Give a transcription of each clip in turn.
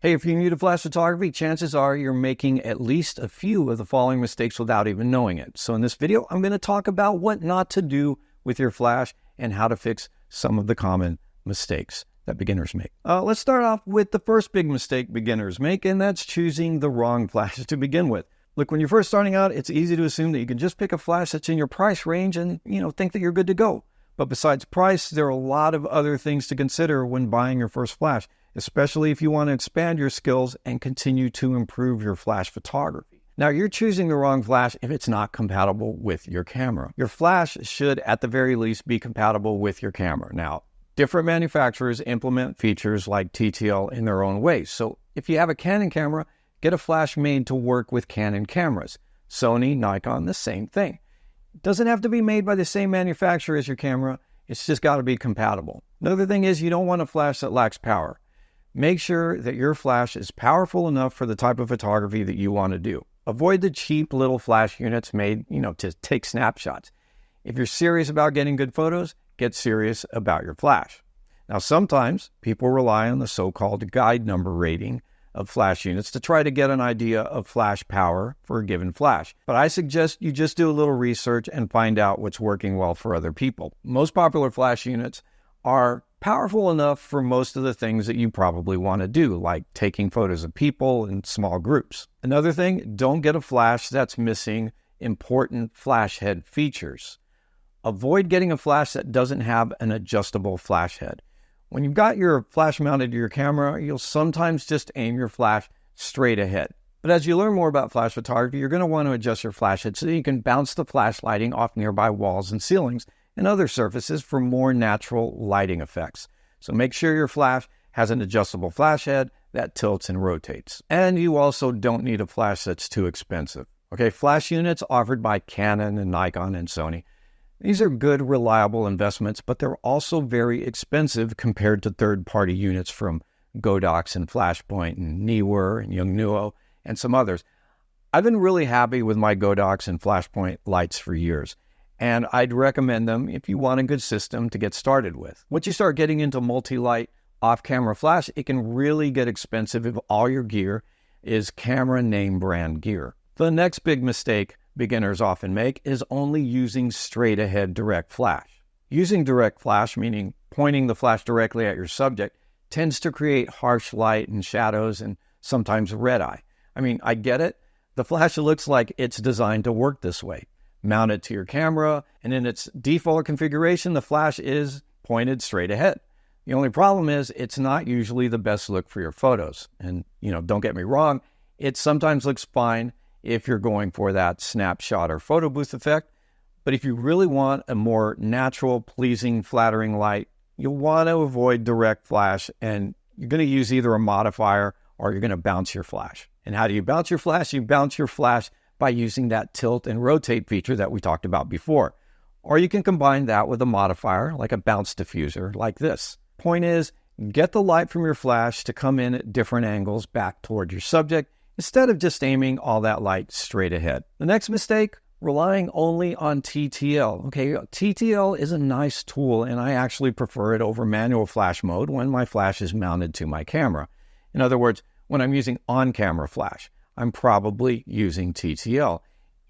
Hey, if you're new to flash photography, chances are you're making at least a few of the following mistakes without even knowing it. So in this video, I'm going to talk about what not to do with your flash and how to fix some of the common mistakes that beginners make. Let's start off with the first big mistake beginners make, and that's choosing the wrong flash to begin with. Look, when you're first starting out, it's easy to assume that you can just pick a flash that's in your price range and, think that you're good to go. But besides price, there are a lot of other things to consider when buying your first flash, especially if you want to expand your skills and continue to improve your flash photography. Now, you're choosing the wrong flash if it's not compatible with your camera. Your flash should, at the very least, be compatible with your camera. Now, different manufacturers implement features like TTL in their own ways. So if you have a Canon camera, get a flash made to work with Canon cameras. Sony, Nikon, the same thing. It doesn't have to be made by the same manufacturer as your camera. It's just got to be compatible. Another thing is you don't want a flash that lacks power. Make sure that your flash is powerful enough for the type of photography that you want to do. Avoid the cheap little flash units made, to take snapshots. If you're serious about getting good photos, get serious about your flash. Now, sometimes people rely on the so-called guide number rating of flash units to try to get an idea of flash power for a given flash. But I suggest you just do a little research and find out what's working well for other people. Most popular flash units are powerful enough for most of the things that you probably want to do, like taking photos of people in small groups. Another thing, don't get a flash that's missing important flash head features. Avoid getting a flash that doesn't have an adjustable flash head. When you've got your flash mounted to your camera, you'll sometimes just aim your flash straight ahead. But as you learn more about flash photography, you're going to want to adjust your flash head so that you can bounce the flash lighting off nearby walls and ceilings and other surfaces for more natural lighting effects. So make sure your flash has an adjustable flash head that tilts and rotates. And you also don't need a flash that's too expensive. Okay, flash units offered by Canon and Nikon and Sony, these are good, reliable investments, but they're also very expensive compared to third-party units from Godox and Flashpoint and Neewer and Yongnuo and some others. I've been really happy with my Godox and Flashpoint lights for years, and I'd recommend them if you want a good system to get started with. Once you start getting into multi-light off-camera flash, it can really get expensive if all your gear is camera name brand gear. The next big mistake beginners often make is only using straight-ahead direct flash. Using direct flash, meaning pointing the flash directly at your subject, tends to create harsh light and shadows and sometimes red eye. I mean, I get it. The flash looks like it's designed to work this way. Mount it to your camera, and in its default configuration, the flash is pointed straight ahead. The only problem is it's not usually the best look for your photos. And, don't get me wrong, it sometimes looks fine if you're going for that snapshot or photo booth effect. But if you really want a more natural, pleasing, flattering light, you'll want to avoid direct flash, and you're going to use either a modifier or you're going to bounce your flash. And how do you bounce your flash? You bounce your flash by using that tilt and rotate feature that we talked about before. Or you can combine that with a modifier, like a bounce diffuser, like this. Point is, get the light from your flash to come in at different angles back toward your subject, instead of just aiming all that light straight ahead. The next mistake, relying only on TTL. Okay, TTL is a nice tool, and I actually prefer it over manual flash mode when my flash is mounted to my camera. In other words, when I'm using on-camera flash, I'm probably using TTL,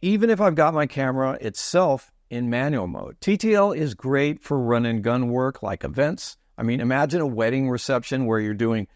even if I've got my camera itself in manual mode. TTL is great for run-and-gun work like events. I mean, imagine a wedding reception where you're doing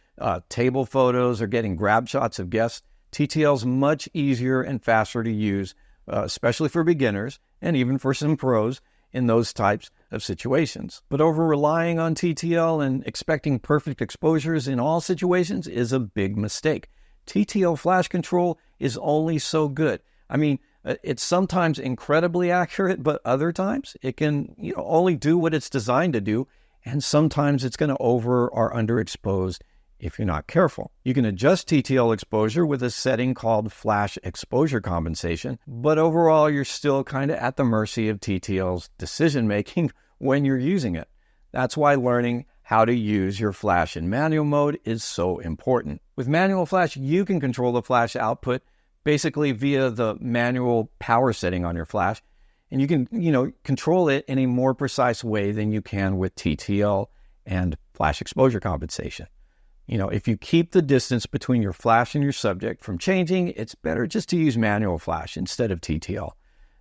table photos or getting grab shots of guests. TTL is much easier and faster to use, especially for beginners and even for some pros in those types of situations. But over-relying on TTL and expecting perfect exposures in all situations is a big mistake. TTL flash control is only so good. I mean, it's sometimes incredibly accurate, but other times it can only do what it's designed to do, and sometimes it's going to over or underexpose if you're not careful. You can adjust TTL exposure with a setting called flash exposure compensation, but overall you're still kind of at the mercy of TTL's decision-making when you're using it. That's why learning how to use your flash in manual mode is so important. With manual flash, you can control the flash output basically via the manual power setting on your flash, and you can, control it in a more precise way than you can with TTL and flash exposure compensation. If you keep the distance between your flash and your subject from changing, it's better just to use manual flash instead of TTL.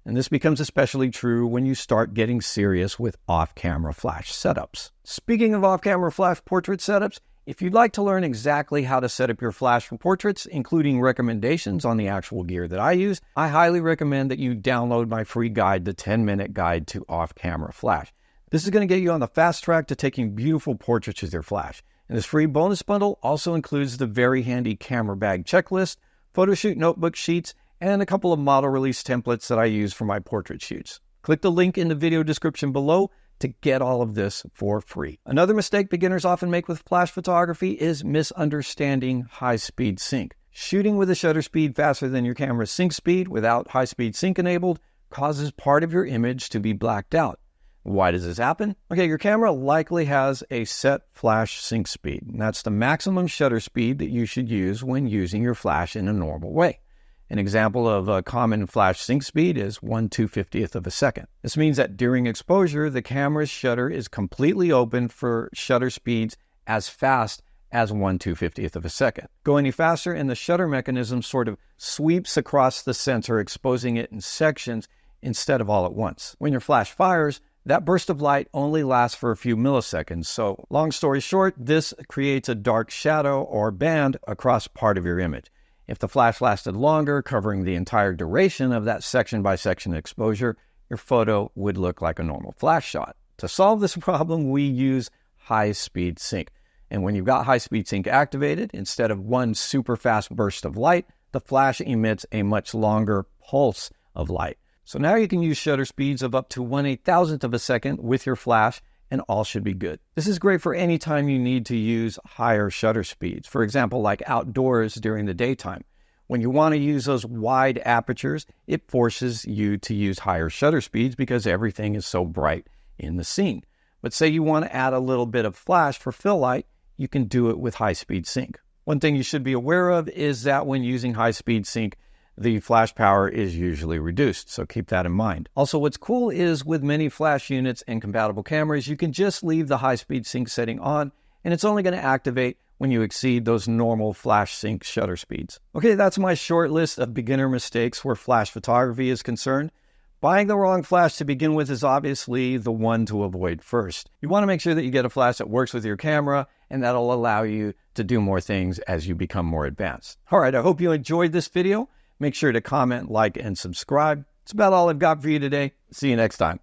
And this becomes especially true when you start getting serious with off-camera flash setups. Speaking of off-camera flash portrait setups, if you'd like to learn exactly how to set up your flash for portraits, including recommendations on the actual gear that I use, I highly recommend that you download my free guide, the 10-minute guide to off-camera flash. This is going to get you on the fast track to taking beautiful portraits with your flash. And this free bonus bundle also includes the very handy camera bag checklist, photo shoot notebook sheets, and a couple of model release templates that I use for my portrait shoots. Click the link in the video description below to get all of this for free. Another mistake beginners often make with flash photography is misunderstanding high-speed sync. Shooting with a shutter speed faster than your camera's sync speed without high-speed sync enabled causes part of your image to be blacked out. Why does this happen? Okay, your camera likely has a set flash sync speed, and that's the maximum shutter speed that you should use when using your flash in a normal way. An example of a common flash sync speed is 1/250th of a second. This means that during exposure, the camera's shutter is completely open for shutter speeds as fast as 1/250th of a second. Go any faster and the shutter mechanism sort of sweeps across the sensor, exposing it in sections instead of all at once. When your flash fires, that burst of light only lasts for a few milliseconds. So long story short, this creates a dark shadow or band across part of your image. If the flash lasted longer, covering the entire duration of that section-by-section exposure, your photo would look like a normal flash shot. To solve this problem, we use high-speed sync. And when you've got high-speed sync activated, instead of one super fast burst of light, the flash emits a much longer pulse of light. So now you can use shutter speeds of up to 1/8,000th of a second with your flash, and all should be good. This is great for any time you need to use higher shutter speeds. For example, like outdoors during the daytime. When you want to use those wide apertures, it forces you to use higher shutter speeds because everything is so bright in the scene. But say you want to add a little bit of flash for fill light, you can do it with high-speed sync. One thing you should be aware of is that when using high-speed sync, the flash power is usually reduced, so keep that in mind. Also, what's cool is with many flash units and compatible cameras, you can just leave the high-speed sync setting on, and it's only going to activate when you exceed those normal flash sync shutter speeds. Okay, that's my short list of beginner mistakes where flash photography is concerned. Buying the wrong flash to begin with is obviously the one to avoid first. You want to make sure that you get a flash that works with your camera, and that'll allow you to do more things as you become more advanced. All right, I hope you enjoyed this video. Make sure to comment, like, and subscribe. It's about all I've got for you today. See you next time.